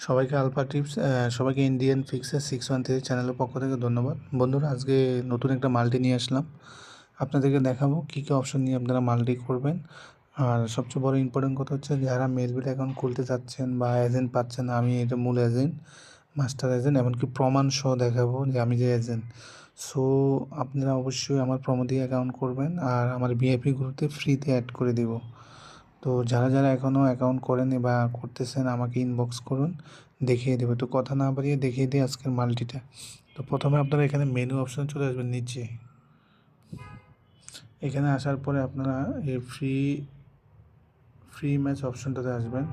সবাইকে alpha tips সবাইকে Indian fixer 613 চ্যানেলের পক্ষ থেকে ধন্যবাদ। বন্ধুরা, আজকে নতুন একটা মাল্টি নিয়ে আসলাম। আপনাদেরকে দেখাবো কী কী অপশন নিয়ে আপনারা মাল্টি করবেন। আর সবচেয়ে বড় ইম্পর্টেন্ট কথা হচ্ছে, যারা মেলবিট অ্যাকাউন্ট খুলতে চাচ্ছেন বা এজেন্ট পাচ্ছেন না, আমি এটা মূল এজেন্ট, মাস্টার এজেন্ট, এমনকি প্রমাণ সহ দেখাবো যে আমি যে এজেন্ট। সো আপনারা অবশ্যই আমার প্রমো দিয়ে অ্যাকাউন্ট করবেন, আর আমার ভিআইপি গ্রুপে ফ্রিতে অ্যাড করে দিব। তো যারা যারা এখনও অ্যাকাউন্ট করেনি বা করতেছেন, আমাকে ইনবক্স করুন, দেখিয়ে দেবে। তো কথা না বাড়িয়ে দেখিয়ে দিই আজকের মাল্টিটা। তো প্রথমে আপনারা এখানে মেনু অপশানে চলে আসবেন নিচে। এখানে আসার পরে আপনারা এই ফ্রি ম্যাচ অপশানটাতে আসবেন।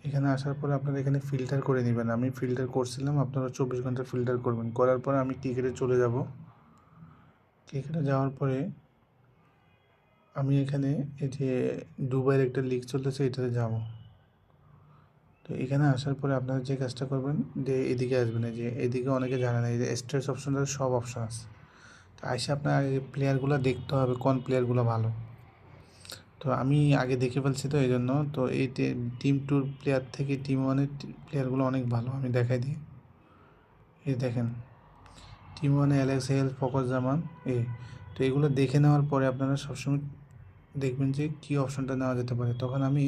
এখানে আসার পরে আপনারা এখানে ফিল্টার করে নেবেন। আমি ফিল্টার করছিলাম, আপনারা 24 ঘন্টা ফিল্টার করবেন। করার পরে আমি ক্রিকেটে চলে যাব। ক্রিকেটে যাওয়ার পরে আমি এখানে এই যে দুবাইয়ের একটা লিগ চলতেছে, এটাতে যাব। তো এখানে আসার পরে আপনারা যে কাজটা করবেন, যে এদিকে আসবেন। এই যে এদিকে অনেকে জানে না, এই যে স্ট্রেস অপশনটা সব অপশন আছে। তো আইসে আপনার আগে প্লেয়ারগুলো দেখতে হবে, কোন প্লেয়ারগুলো ভালো। তো আমি আগে দেখে ফেলছি, তো এই জন্য তো এই টিম টুর প্লেয়ার থেকে টিম ওয়ানের প্লেয়ারগুলো অনেক ভালো। আমি দেখাই দিই। এই দেখেন, টিম ওয়ানে অ্যালেক্স হেল, ফকর জামান, তো এগুলো দেখে নেওয়ার পরে আপনারা সবসময় দেখবেন যে কী অপশনটা নেওয়া যেতে পারে। তখন আমি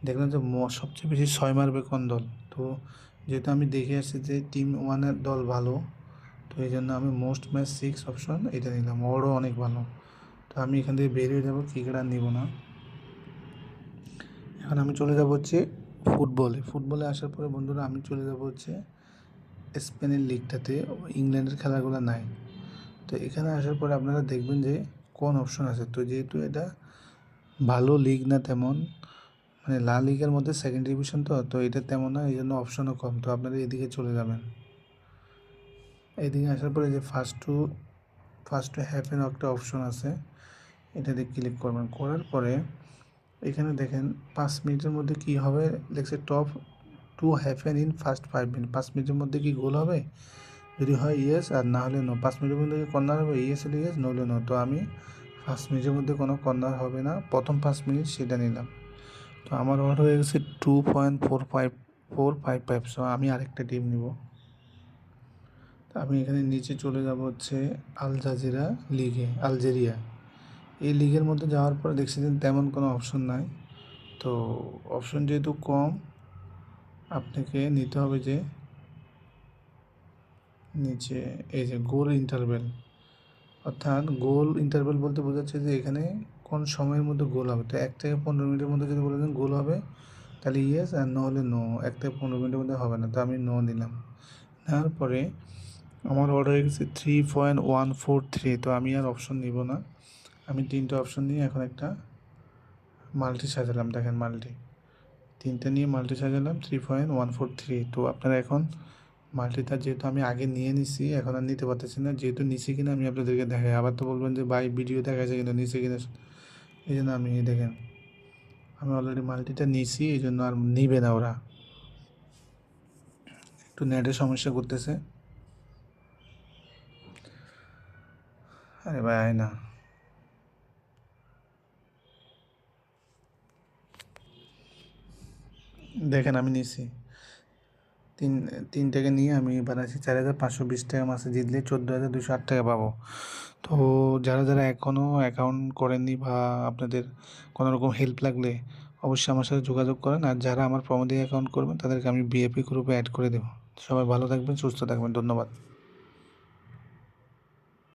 দেখলাম যে সবচেয়ে বেশি 6 মারবে কোন দল। তো যেহেতু আমি দেখে আসছি যে টিম ওয়ানের দল ভালো, তো এই জন্য আমি মোস্ট ম্যাচ 6 অপশন এটা নিলাম। ওরও অনেক ভালো। তো আমি এখান থেকে বেরিয়ে যাবো, ক্রিকেট আর নিব না। এখন আমি চলে যাব হচ্ছে ফুটবলে আসার পরে বন্ধুরা আমি চলে যাব হচ্ছে স্পেনের লিগটাতে। ইংল্যান্ডের খেলাগুলো নাই। তো এখানে আসার পরে আপনারা দেখবেন যে কোন অপশন আছে। তো যেহেতু এটা ভালো লিগ না তেমন, মানে লা লিগের মধ্যে সেকেন্ড ডিভিশন, তো এটা তেমন না, এই জন্য অপশনও কম। তো আপনারা এদিকে চলে যাবেন। এদিকে আসার পরে যে ফার্স্ট টু হ্যাপেন একটা অপশন আছে, এটাতে ক্লিক করবেন। করার পরে এখানে দেখেন 5 মিনিটের মধ্যে কি হবে লেখছে, top to happen in first 5 minute. 5 মিনিটের মধ্যে কি গোল হবে? যদি হয় ইয়েস, আর না হলে নো। 5 মিনিটের মধ্যে কর্নার হবে, ইয়েস হলে ইয়েস, নইলে নো। তো আমি 5 মিনিটের মধ্যে কোনো কর্নার হবে না, প্রথম 5 মিনিট সেটা নিলাম। তো আমার অর্ডার হয়ে গেছে 2.455। সো আমি আরেকটা টিম নিব। তো আমি এখানে নিচে চলে যাব হচ্ছে আল জাজিরা লিগে, আলজেরিয়া। এই লিগের মধ্যে যাওয়ার পরে দেখছি যে তেমন কোনো অপশন নাই। তো অপশন যেহেতু কম, আপনাকে নিতে হবে যে নিচে এই যে গোল ইন্টারভেল। অর্থাৎ গোল ইন্টারভেল বলতে বোঝাচ্ছে যে এখানে কোন সময়ের মধ্যে গোল হবে। তো 1 থেকে 15 মিনিটের মধ্যে যদি বলে দেন গোল হবে, তাহলে ইয়েস, আর নো হলে নো। 1 থেকে 15 মিনিটের মধ্যে হবে না, তো আমি নো দিলাম। নেওয়ার পরে আমার অর্ডার হয়ে গেছে 3.143। তো আমি আর অপশন নিব না। আমি 3টে অপশন নিয়ে এখন একটা মাল্টি সাজালাম। দেখেন তিনটে নিয়ে মাল্টি সাজালাম 3.143। তো আপনারা এখন মাল্টিটা যেহেতু আমি আগে নিয়ে নিছি, এখন আর নিতে পারতেছি না। যেহেতু নিছি কিনা আমি আপনাদেরকে দেখাই। আবার তো বলবেন যে ভাই ভিডিও দেখাচ্ছে কিন্তু নিচে কিনা, এই জন্য আমি দেখেন আমি অলরেডি মাল্টিটা নিছি, এই জন্য আর নিবে না ওরা। একটু নেটের সমস্যা করতেছে। আরে ভাই আয় না। দেখেন আমি নিছি তিনটাকে নিয়ে আমি এবার আছি 4,520 টাকা। মাসে জিতলে 14,208 টাকা পাবো। তো যারা যারা এখনও অ্যাকাউন্ট করেননি বা আপনাদের কোনো রকম হেল্প লাগলে অবশ্যই আমার সাথে যোগাযোগ করেন। আর যারা আমার প্রমো দিয়ে অ্যাকাউন্ট করবেন তাদেরকে আমি ভিআইপি গ্রুপে অ্যাড করে দেবো। সবাই ভালো থাকবেন, সুস্থ থাকবেন, ধন্যবাদ।